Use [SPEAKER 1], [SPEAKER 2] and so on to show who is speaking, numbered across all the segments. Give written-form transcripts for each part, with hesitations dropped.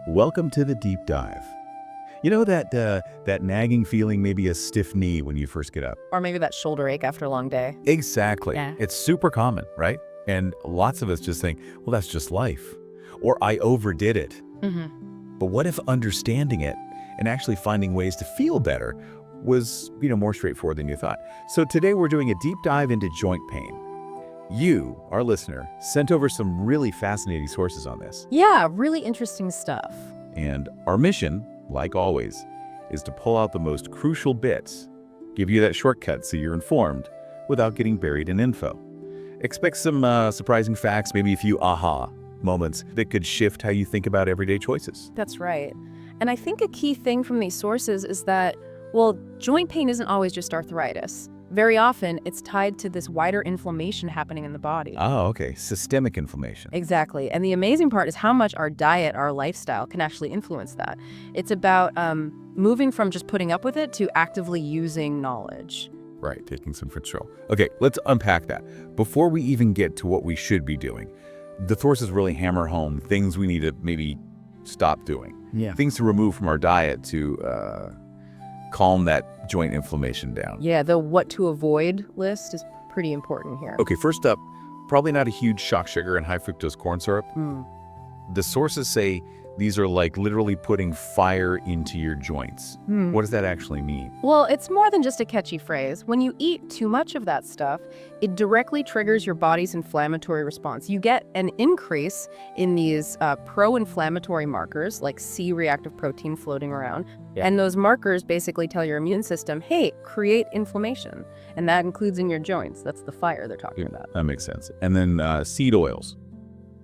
[SPEAKER 1] Welcome to the deep dive. You know that nagging feeling, maybe a stiff knee when you first get up?
[SPEAKER 2] Or maybe that shoulder ache after a long day.
[SPEAKER 1] Exactly.
[SPEAKER 2] Yeah.
[SPEAKER 1] It's super common, right? And lots of us just think, well, that's just life. Or I overdid it. But what if understanding it and actually finding ways to feel better was, more straightforward than you thought? So today we're doing a deep dive into joint pain. You, our listener, sent over some really fascinating sources on this.
[SPEAKER 2] Yeah, really interesting stuff.
[SPEAKER 1] And our mission, like always, is to pull out the most crucial bits, give you that shortcut so you're informed without getting buried in info. Expect some surprising facts, maybe a few aha moments that could shift how you think about everyday choices.
[SPEAKER 2] That's right. And I think a key thing from these sources is that, joint pain isn't always just arthritis. Very often, it's tied to this wider inflammation happening in the body.
[SPEAKER 1] Oh, okay. Systemic inflammation.
[SPEAKER 2] Exactly. And the amazing part is how much our diet, our lifestyle can actually influence that. It's about moving from just putting up with it to actively using knowledge.
[SPEAKER 1] Right, taking some control. Okay, let's unpack that. Before we even get to what we should be doing, the sources really hammer home things we need to maybe stop doing.
[SPEAKER 2] Yeah.
[SPEAKER 1] Things to remove from our diet to calm that joint inflammation down.
[SPEAKER 2] Yeah, the what to avoid list is pretty important here.
[SPEAKER 1] Okay, first up, probably not a huge shock sugar and high fructose corn syrup. The sources say these are like literally putting fire into your joints. What does that actually mean?
[SPEAKER 2] Well, it's more than just a catchy phrase. When you eat too much of that stuff, it directly triggers your body's inflammatory response. You get an increase in these pro-inflammatory markers like C-reactive protein floating around.
[SPEAKER 1] Yeah.
[SPEAKER 2] And those markers basically tell your immune system, hey, create inflammation. And that includes in your joints. That's the fire they're talking about.
[SPEAKER 1] That makes sense. And then seed oils,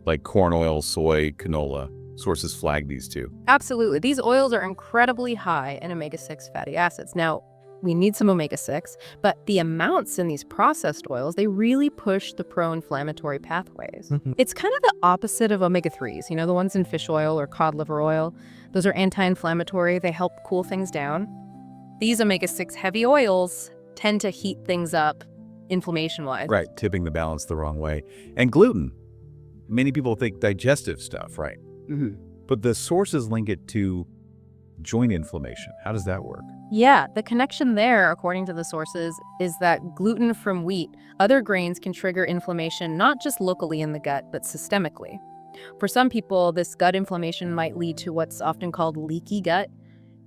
[SPEAKER 1] like corn oil, soy, canola. Sources flag these too.
[SPEAKER 2] Absolutely. These oils are incredibly high in omega-6 fatty acids. Now, we need some omega-6, but the amounts in these processed oils, they really push the pro-inflammatory pathways. It's kind of the opposite of omega-3s, the ones in fish oil or cod liver oil. Those are anti-inflammatory. They help cool things down. These omega-6 heavy oils tend to heat things up inflammation-wise.
[SPEAKER 1] Right, tipping the balance the wrong way. And gluten. Many people think digestive stuff, right? But the sources link it to joint inflammation. How does that work?
[SPEAKER 2] Yeah, the connection there, according to the sources, is that gluten from wheat, other grains can trigger inflammation not just locally in the gut, but systemically. For some people, this gut inflammation might lead to what's often called leaky gut,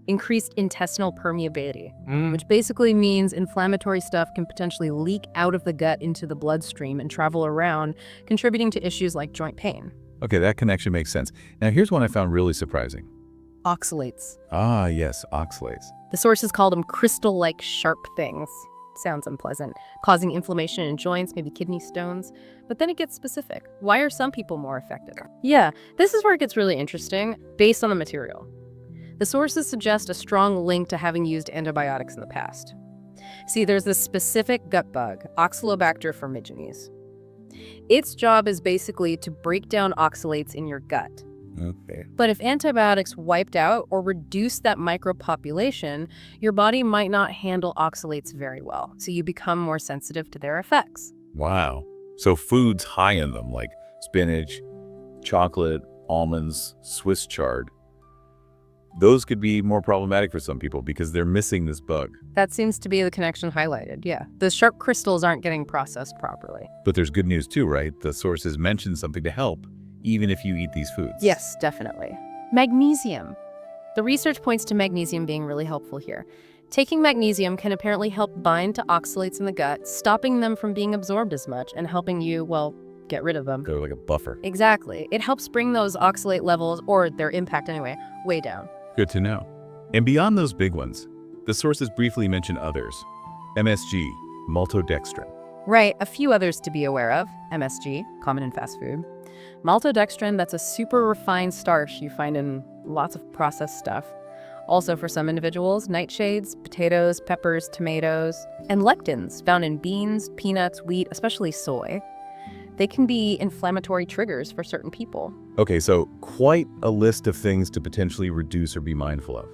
[SPEAKER 2] increased intestinal permeability, which basically means inflammatory stuff can potentially leak out of the gut into the bloodstream and travel around, contributing to issues like joint pain.
[SPEAKER 1] Okay, that connection makes sense. Now, here's one I found really surprising.
[SPEAKER 2] Oxalates.
[SPEAKER 1] Ah, yes, oxalates.
[SPEAKER 2] The sources called them crystal-like sharp things. Sounds unpleasant, causing inflammation in joints, maybe kidney stones. But then it gets specific. Why are some people more affected? Yeah, this is where it gets really interesting, based on the material. The sources suggest a strong link to having used antibiotics in the past. See, there's this specific gut bug, Oxalobacter formigenes. Its job is basically to break down oxalates in your gut.
[SPEAKER 1] Okay.
[SPEAKER 2] But if antibiotics wiped out or reduced that micropopulation, your body might not handle oxalates very well, so you become more sensitive to their effects.
[SPEAKER 1] Wow. So foods high in them, like spinach, chocolate, almonds, Swiss chard, those could be more problematic for some people because they're missing this bug.
[SPEAKER 2] That seems to be the connection highlighted, yeah. The sharp crystals aren't getting processed properly.
[SPEAKER 1] But there's good news too, right? The sources mention something to help, even if you eat these foods.
[SPEAKER 2] Yes, definitely. Magnesium. The research points to magnesium being really helpful here. Taking magnesium can apparently help bind to oxalates in the gut, stopping them from being absorbed as much and helping you, get rid of them.
[SPEAKER 1] They're like a buffer.
[SPEAKER 2] Exactly. It helps bring those oxalate levels, or their impact anyway, way down.
[SPEAKER 1] Good to know. And beyond those big ones, the sources briefly mention others. MSG, maltodextrin.
[SPEAKER 2] Right, a few others to be aware of. MSG, common in fast food. Maltodextrin, that's a super refined starch you find in lots of processed stuff. Also for some individuals, nightshades, potatoes, peppers, tomatoes, and lectins found in beans, peanuts, wheat, especially soy. They can be inflammatory triggers for certain people.
[SPEAKER 1] Okay, so quite a list of things to potentially reduce or be mindful of.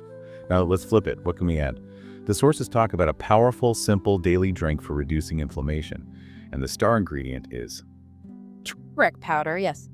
[SPEAKER 1] Now let's flip it. What can we add? The sources talk about a powerful, simple daily drink for reducing inflammation. And the star ingredient is
[SPEAKER 2] Turmeric powder, yes.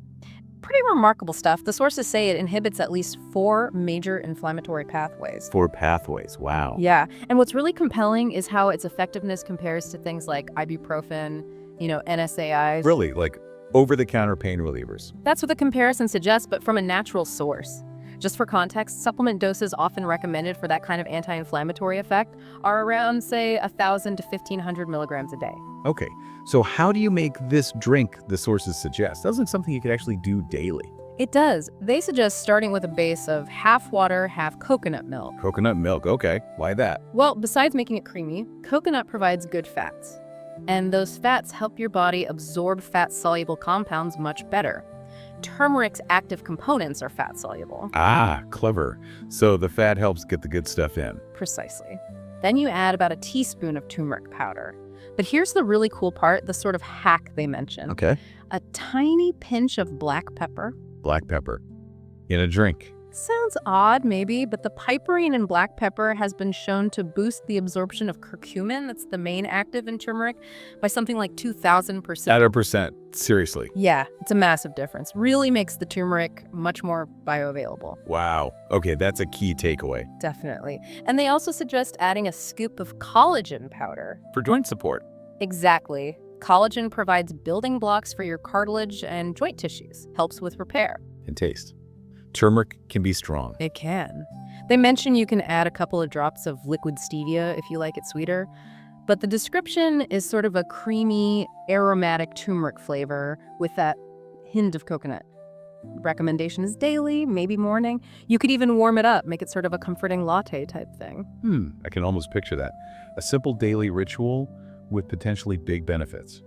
[SPEAKER 2] pretty remarkable stuff. The sources say it inhibits at least 4 major inflammatory pathways.
[SPEAKER 1] 4 pathways, wow.
[SPEAKER 2] Yeah, and what's really compelling is how its effectiveness compares to things like ibuprofen, NSAIDs.
[SPEAKER 1] Really, like over-the-counter pain relievers.
[SPEAKER 2] That's what the comparison suggests, but from a natural source. Just for context, supplement doses often recommended for that kind of anti-inflammatory effect are around, say, 1,000 to 1,500 milligrams a day.
[SPEAKER 1] Okay, so how do you make this drink the sources suggest? Doesn't something you could actually do daily?
[SPEAKER 2] It does. They suggest starting with a base of half water, half coconut milk.
[SPEAKER 1] Coconut milk, okay. Why that?
[SPEAKER 2] Well, besides making it creamy, coconut provides good fats. And those fats help your body absorb fat-soluble compounds much better. Turmeric's active components are fat-soluble.
[SPEAKER 1] Ah, clever. So the fat helps get the good stuff in.
[SPEAKER 2] Precisely. Then you add about a teaspoon of turmeric powder. But here's the really cool part, the sort of hack they mention.
[SPEAKER 1] Okay.
[SPEAKER 2] A tiny pinch of black pepper.
[SPEAKER 1] Black pepper in a drink.
[SPEAKER 2] Sounds odd, maybe, but the piperine in black pepper has been shown to boost the absorption of curcumin, that's the main active in turmeric, by something like 2,000%.
[SPEAKER 1] At a percent, seriously.
[SPEAKER 2] Yeah, it's a massive difference. Really makes the turmeric much more bioavailable.
[SPEAKER 1] Wow. Okay, that's a key takeaway.
[SPEAKER 2] Definitely. And they also suggest adding a scoop of collagen powder.
[SPEAKER 1] For joint support.
[SPEAKER 2] Exactly. Collagen provides building blocks for your cartilage and joint tissues, helps with repair.
[SPEAKER 1] And taste. Turmeric can be strong.
[SPEAKER 2] It can. They mention you can add a couple of drops of liquid stevia if you like it sweeter, but the description is sort of a creamy, aromatic turmeric flavor with that hint of coconut. Recommendation is daily, maybe morning. You could even warm it up, make it sort of a comforting latte type thing.
[SPEAKER 1] I can almost picture that. A simple daily ritual with potentially big benefits.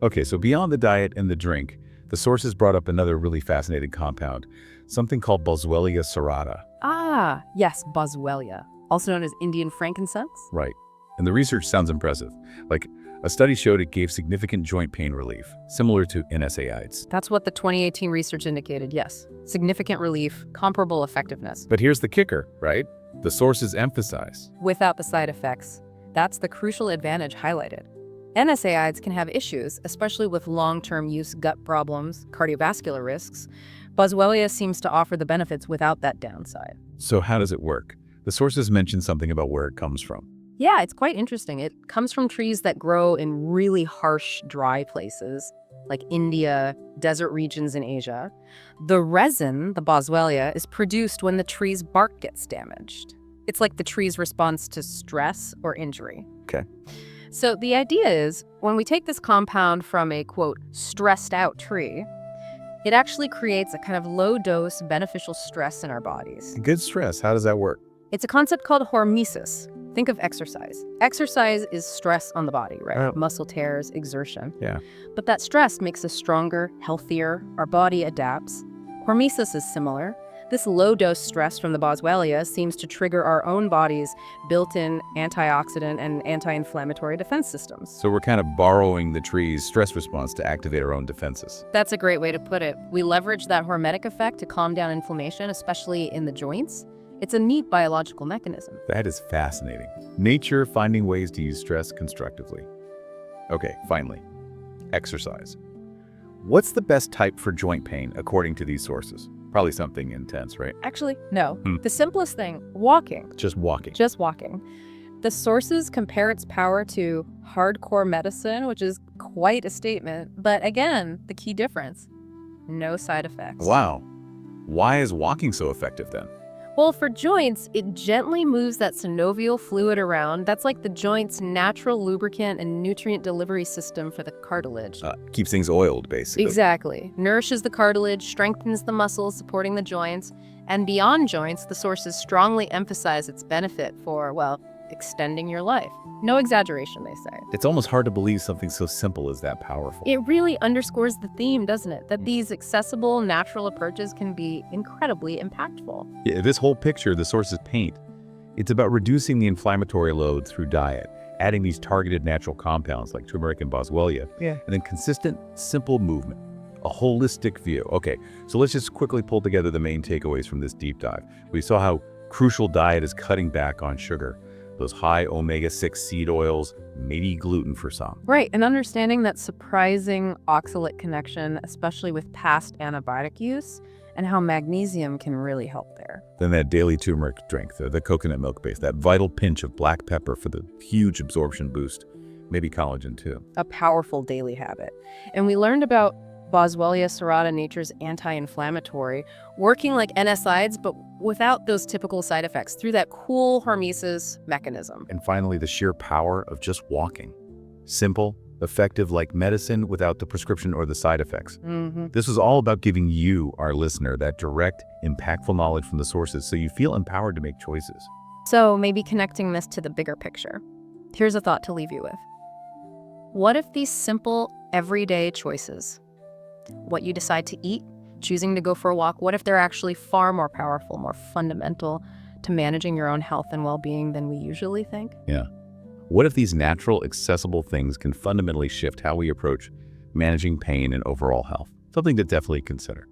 [SPEAKER 1] Okay, so beyond the diet and the drink, the sources brought up another really fascinating compound, something called Boswellia serrata.
[SPEAKER 2] Ah, yes, Boswellia, also known as Indian frankincense.
[SPEAKER 1] Right. And the research sounds impressive. Like, a study showed it gave significant joint pain relief, similar to NSAIDs.
[SPEAKER 2] That's what the 2018 research indicated, yes. Significant relief, comparable effectiveness.
[SPEAKER 1] But here's the kicker, right? The sources emphasize.
[SPEAKER 2] Without the side effects. That's the crucial advantage highlighted. NSAIDs can have issues, especially with long-term use gut problems, cardiovascular risks. Boswellia seems to offer the benefits without that downside.
[SPEAKER 1] So how does it work? The sources mention something about where it comes from.
[SPEAKER 2] Yeah, it's quite interesting. It comes from trees that grow in really harsh, dry places, like India, desert regions in Asia. The resin, the Boswellia, is produced when the tree's bark gets damaged. It's like the tree's response to stress or injury.
[SPEAKER 1] Okay.
[SPEAKER 2] So the idea is, when we take this compound from a, quote, stressed out tree, it actually creates a kind of low-dose beneficial stress in our bodies.
[SPEAKER 1] Good stress, how does that work?
[SPEAKER 2] It's a concept called hormesis. Think of exercise. Exercise is stress on the body, right?
[SPEAKER 1] Oh.
[SPEAKER 2] Muscle tears, exertion.
[SPEAKER 1] Yeah.
[SPEAKER 2] But that stress makes us stronger, healthier, our body adapts. Hormesis is similar. This low-dose stress from the Boswellia seems to trigger our own body's built-in antioxidant and anti-inflammatory defense systems.
[SPEAKER 1] So we're kind of borrowing the tree's stress response to activate our own defenses.
[SPEAKER 2] That's a great way to put it. We leverage that hormetic effect to calm down inflammation, especially in the joints. It's a neat biological mechanism.
[SPEAKER 1] That is fascinating. Nature finding ways to use stress constructively. Okay, finally, exercise. What's the best type for joint pain according to these sources? Probably something intense, right?
[SPEAKER 2] Actually, no. The simplest thing, walking.
[SPEAKER 1] Just walking.
[SPEAKER 2] Just walking. The sources compare its power to hardcore medicine, which is quite a statement. But again, the key difference, no side effects.
[SPEAKER 1] Wow. Why is walking so effective then?
[SPEAKER 2] Well, for joints, it gently moves that synovial fluid around. That's like the joint's natural lubricant and nutrient delivery system for the cartilage.
[SPEAKER 1] Keeps things oiled, basically.
[SPEAKER 2] Exactly. Nourishes the cartilage, strengthens the muscles supporting the joints, and beyond joints, the sources strongly emphasize its benefit for, well, extending your life. No exaggeration, they say.
[SPEAKER 1] It's almost hard to believe something so simple is that powerful.
[SPEAKER 2] It really underscores the theme, doesn't it? That these accessible, natural approaches can be incredibly impactful.
[SPEAKER 1] Yeah, this whole picture the sources paint, it's about reducing the inflammatory load through diet, adding these targeted natural compounds like turmeric and boswellia, and then consistent, simple movement. A holistic view. Okay, so let's just quickly pull together the main takeaways from this deep dive. We saw how crucial diet is cutting back on sugar, those high omega-6 seed oils, maybe gluten for some.
[SPEAKER 2] Right, and understanding that surprising oxalate connection, especially with past antibiotic use, and how magnesium can really help there.
[SPEAKER 1] Then that daily turmeric drink, the coconut milk base, that vital pinch of black pepper for the huge absorption boost, maybe collagen too.
[SPEAKER 2] A powerful daily habit. And we learned about Boswellia serrata, nature's anti-inflammatory, working like NSAIDs, but without those typical side effects, through that cool hormesis mechanism.
[SPEAKER 1] And finally, the sheer power of just walking. Simple, effective like medicine without the prescription or the side effects. This is all about giving you, our listener, that direct, impactful knowledge from the sources so you feel empowered to make choices.
[SPEAKER 2] So maybe connecting this to the bigger picture. Here's a thought to leave you with. What if these simple, everyday choices, what you decide to eat, choosing to go for a walk, what if they're actually far more powerful, more fundamental to managing your own health and well-being than we usually think?
[SPEAKER 1] Yeah. What if these natural, accessible things can fundamentally shift how we approach managing pain and overall health? Something to definitely consider.